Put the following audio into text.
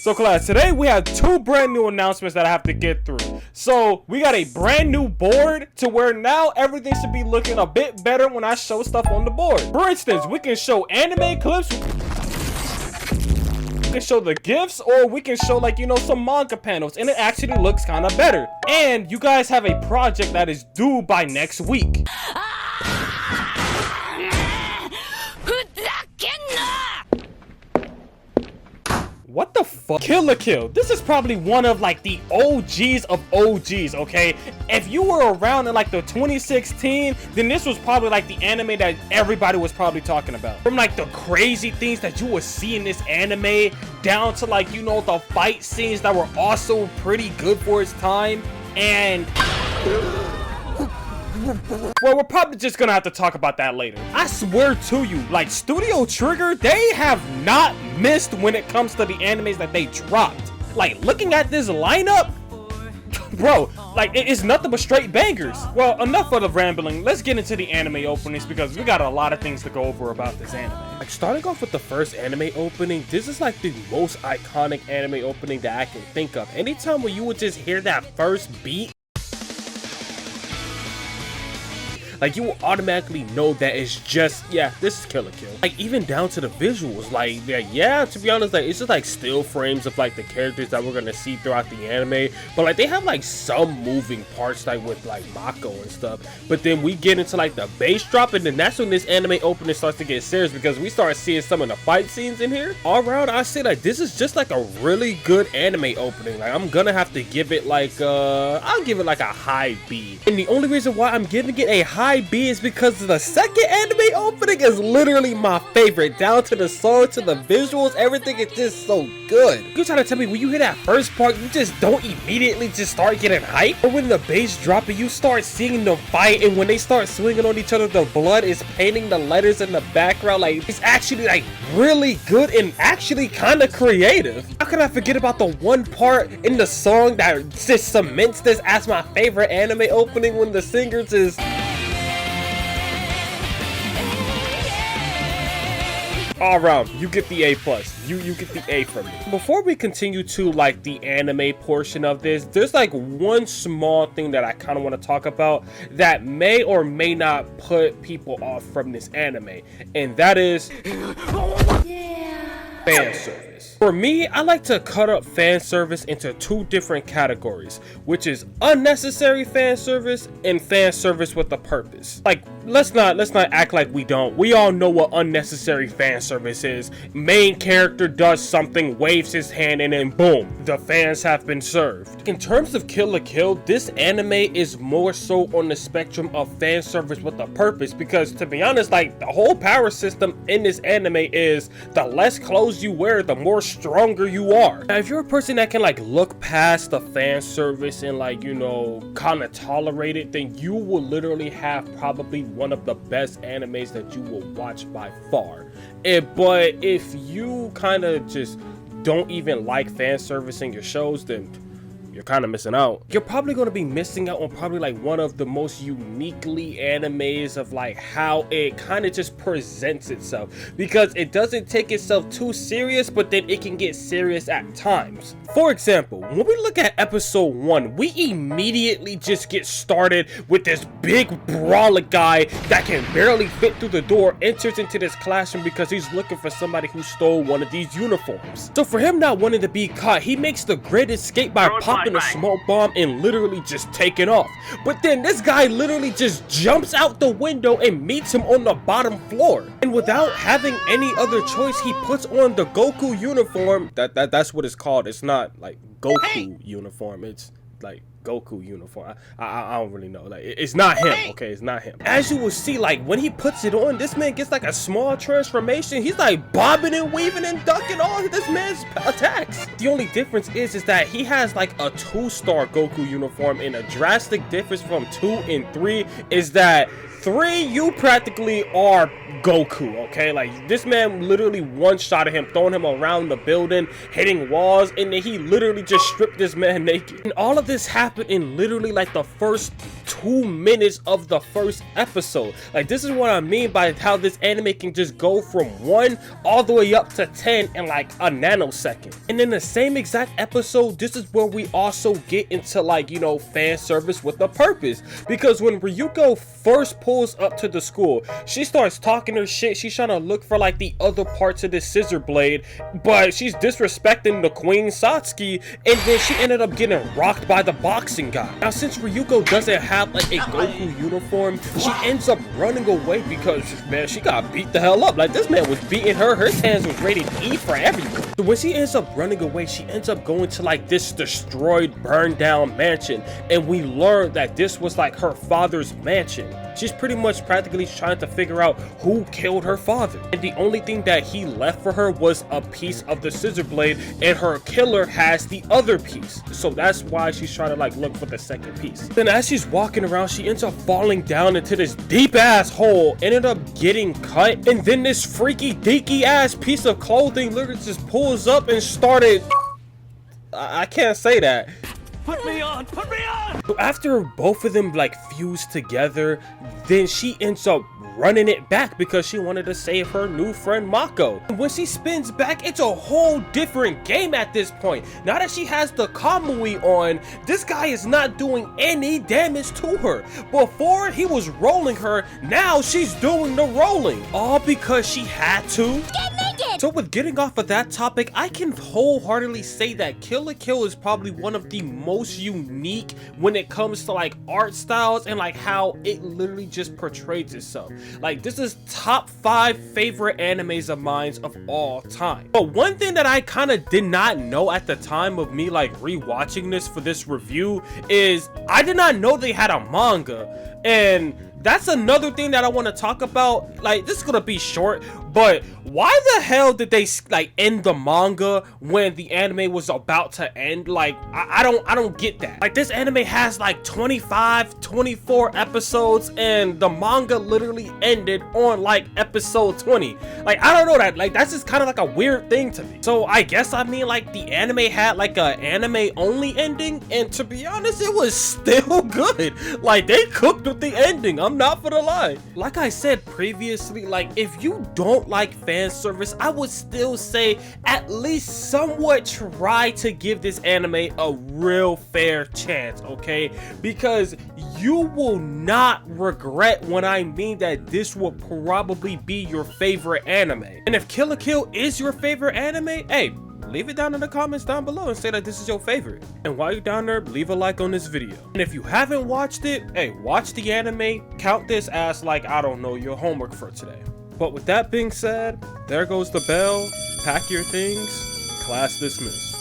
So class, today we have two brand new announcements that I have to get through. So we got a brand new board to where now everything should be looking a bit better when I show stuff on the board. For instance, we can show anime clips, we can show the GIFs, or we can show like, you know, some manga panels, and it actually looks kind of better. And you guys have a project that is due by next week. What the fuck? Kill la Kill. This is probably one of like the OGs of OGs, okay? If you were around in like the 2016, then this was probably like the anime that everybody was probably talking about. From like the crazy things that you would see in this anime down to like, you know, the fight scenes that were also pretty good for its time. And well, we're probably just gonna have to talk about that later. I swear to you, like Studio Trigger, they have not missed when it comes to the animes that they dropped. Like looking at this lineup, bro, like it's nothing but straight bangers. Well, enough of the rambling. Let's get into the anime openings because we got a lot of things to go over about this anime. Like starting off with the first anime opening, this is like the most iconic anime opening that I can think of. Anytime when you would just hear that first beat, like you will automatically know that it's just, yeah, this is Kill la Kill. Like even down to the visuals, like yeah, to be honest, like it's just like still frames of like the characters that we're gonna see throughout the anime. But like they have like some moving parts like with like Mako and stuff. But then we get into like the bass drop, and then that's when this anime opening starts to get serious because we start seeing some of the fight scenes in here. All around, I say like this is just like a really good anime opening. Like I'm gonna have to give it like I'll give it like a high B. And the only reason why I'm giving it a high B is because the second anime opening is literally my favorite. Down to the song, to the visuals, everything is just so good. You're trying to tell me when you hear that first part, you just don't immediately just start getting hyped? Or when the bass drop and you start seeing them fight, and when they start swinging on each other, the blood is painting the letters in the background. Like it's actually like really good and actually kind of creative. How can I forget about the one part in the song that just cements this as my favorite anime opening when the singer just all around, you get the A+. You get the A from me. Before we continue to like the anime portion of this, there's like one small thing that I kind of want to talk about that may or may not put people off from this anime, and that is fan service. For me, I like to cut up fan service into two different categories, which is unnecessary fan service and fan service with a purpose. Like let's not act like we don't. We all know what unnecessary fan service is. Main character does something, waves his hand, and then boom, the fans have been served. In terms of Kill la Kill, this anime is more so on the spectrum of fan service with a purpose, because to be honest, like the whole power system in this anime is the less clothes you wear, the more stronger you are. Now, if you're a person that can like look past the fan service and like, you know, kind of tolerate it, then you will literally have probably one of the best animes that you will watch by far. But if you kind of just don't even like fan service in your shows, then you're kind of missing out. You're probably going to be missing out on probably like one of the most uniquely animes of like how it kind of just presents itself, because it doesn't take itself too serious, but then it can get serious at times. For example, when we look at episode 1, we immediately just get started with this big brolic guy that can barely fit through the door, enters into this classroom because he's looking for somebody who stole one of these uniforms. So for him not wanting to be caught, he makes the great escape by popping a smoke bomb and literally just taking off. But then this guy literally just jumps out the window and meets him on the bottom floor. And without having any other choice, he puts on the Goku uniform. That's what it's called. It's not like Goku uniform. It's like Goku uniform. I don't really know. Like it's not him. Okay, it's not him. As you will see, like when he puts it on, this man gets like a small transformation. He's like bobbing and weaving and ducking all this man's attacks. The only difference is that he has like a 2-star Goku uniform, and a drastic difference from 2 and 3 is that 3, you practically are Goku, okay? Like, this man literally one-shotted him, throwing him around the building, hitting walls, and then he literally just stripped this man naked. And all of this happened in literally like the first 2 minutes of the first episode. Like, this is what I mean by how this anime can just go from 1 all the way up to 10 in like a nanosecond. And in the same exact episode, this is where we also get into, like, you know, fan service with a purpose. Because when Ryuko first pulls up to the school, she starts talking her shit. She's trying to look for like the other parts of this scissor blade, but she's disrespecting the Queen Satsuki, and then she ended up getting rocked by the boxing guy. Now, since Ryuko doesn't have like a Goku uniform, she ends up running away because, man, she got beat the hell up. Like, this man was beating her. Her hands was rated E for everyone. So when she ends up running away, she ends up going to like this destroyed, burned down mansion, and we learned that this was like her father's mansion. She's pretty much practically trying to figure out who killed her father, and the only thing that he left for her was a piece of the scissor blade, and her killer has the other piece. So that's why she's trying to like look for the second piece. Then as she's walking around, she ends up falling down into this deep ass hole, ended up getting cut, and then this freaky deaky ass piece of clothing literally just pulls up and started, I can't say that. Put me on! Put me on! So after both of them like fuse together, then she ends up running it back because she wanted to save her new friend Mako. And when she spins back, it's a whole different game at this point. Now that she has the Kamui on, this guy is not doing any damage to her. Before, he was rolling her, now she's doing the rolling. All because she had to get naked. So with getting off of that topic, I can wholeheartedly say that Kill la Kill is probably one of the most unique when it comes to like art styles and like how it literally just portrays itself. Like, this is top 5 favorite animes of mine of all time. But one thing that I kind of did not know at the time of me like rewatching this for this review is I did not know they had a manga. And that's another thing that I want to talk about. Like, this is gonna be short, but why the hell did they like end the manga when the anime was about to end? Like, I don't get that. Like, this anime has like 25, 24 episodes, and the manga literally ended on like episode 20. Like, I don't know that. Like, that's just kind of like a weird thing to me. So I guess I mean like the anime had like a anime only ending, and to be honest, it was still good. Like, they cooked with the ending. I'm not gonna lie. Like I said previously, like, if you don't like fan service, I would still say at least somewhat try to give this anime a real fair chance, okay? Because you will not regret when I mean that this will probably be your favorite anime. And if Kill la Kill is your favorite anime, hey, leave it down in the comments down below and say that this is your favorite. And while you're down there, leave a like on this video. And if you haven't watched it, hey, watch the anime. Count this as like, I don't know, your homework for today. But with that being said, there goes the bell. Pack your things. Class dismissed.